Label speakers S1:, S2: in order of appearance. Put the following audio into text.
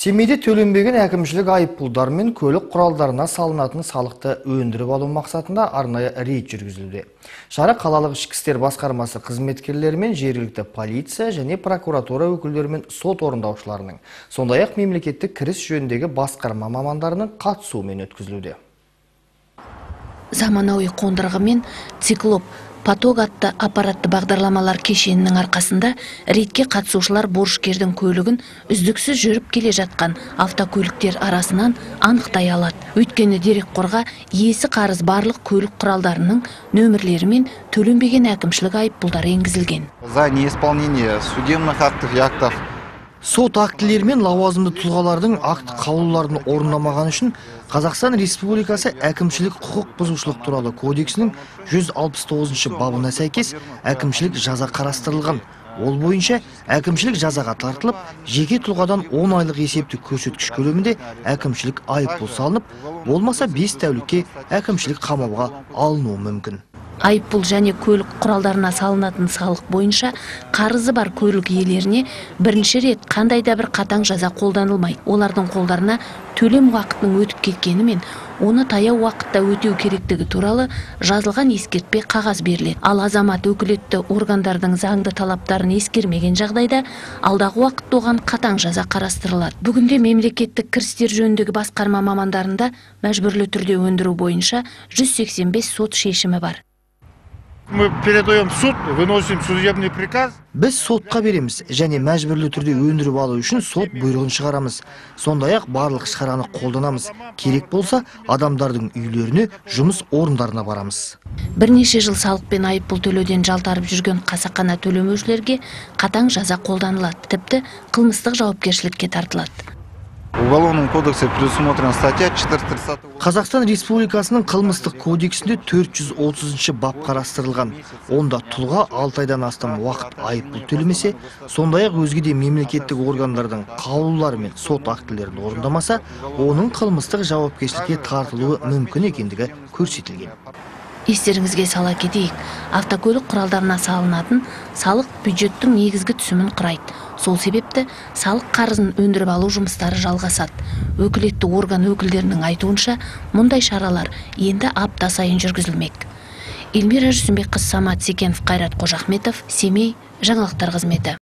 S1: Семейде төленбеген әкімшілік айыппұлдар мен көлік құралдарына салынатын салықты өндіріп алу мақсатында арнайы рейд жүргізілуде. Шара қалалық ішкі істер басқармасы қызметкерлерімен жергілікті полиция және прокуратура өкілдерімен сот орындаушыларының, сондай-ақ мемлекеттік кіріс жөніндегі басқарма мамандарының қатысуымен өткізілуде.
S2: Заманауи қондырғы мен циклоп поток атты аппаратты бағдарламалар кешенінің арқасында рейдке қатысушылар борышкердің көлігін үздіксіз жүріп келе жатқан автокөліктер арасынан анықтай алады. Өйткені дерекқорға иесі қарыз барлық көлік құралдарының нөмірлері мен төленбеген әкімшілік айыппұлдары енгізілген.
S3: За неисполнение судебных актов и актов.
S1: Сот актілері мен лауазымды тұлғалардың акт қаулыларын орындамаған үшін Қазақстан Республикасы әкімшілік құқық бұзушылық туралы кодексінің 169 бабына сәйкес әкімшілік жаза қарастырылған. Ол бойынша әкімшілік жазаға тартылып, жеке тұлғадан 10 айлық есепті көрсеткіш көлемінде әкімшілік айыппұл салынып, болмаса 5 тәулікке әкімшілік қамауға алынуы мүмкін.
S2: Айыппұл және көлік құралдарына салынатын салық бойынша қарызы бар көлік иелеріне бірінші рет қандай да бір қатаң жаза қолданылмайды. Олардың қолдарына төлем уақытының өтіп кеткені мен оны таяу уақытта өтеу керектігі туралы жазылған ескертпе қағаз беріледі. Ал азамат өкілетті органдардың заңды талаптарын ескермеген жағдайда алдағы уақытта оған қатаң жаза қарастырылады. Бүгінде мемлекеттік кірістер жөніндегі басқарма мамандарында мәжбүрлі түрде өндіру бойынша 185 сот шешімі бар.
S4: Мы передаем в суд, выносим судебный приказ.
S1: Біз сотқа береміз және мәжбүрлі түрде өндіріп алу үшін сот бұйрығын шығарамыз. Сондай-ақ барлық шараны қолданамыз. Керек болса, адамдардың үйлеріне, жұмыс орындарына барамыз.
S2: Бірнеше жыл салық пен айыппұл төлеуден жалтарып жүрген қасақана төлемеушілерге қатаң жаза қолданылады, тіпті қылмыстық жауапкершілікке тартылады.
S3: В Уголовном кодексе предусмотрена статья 430.
S1: Қазақстан Республикасының қылмыстық кодексінде 430 бап қарастырылған. Онда тұлға 6 айдан астам уақыт айыппұл төлемесе, сондай-ақ өзге де мемлекеттік органдардың қаулылары мен сот актілерін орындамаса, оның қылмыстық жауапкершілікке тартылуы мүмкін екендігі көрсетілген.
S2: Естеріңізге сала кетейік, автокөлік құралдарына салынатын салық бюджеттің негізгі түсімін құрайды. Сол себепті салық қарызын өндіріп алу жұмыстары жалғасады. Өкілетті орган өкілдерінің айтуынша, мұндай шаралар енді апта сайын жүргізілмек. Эльмира Жүсімбекқызы, Самат Секенов, Қайрат Қожахметов, Семей, жаңалықтар қызметі.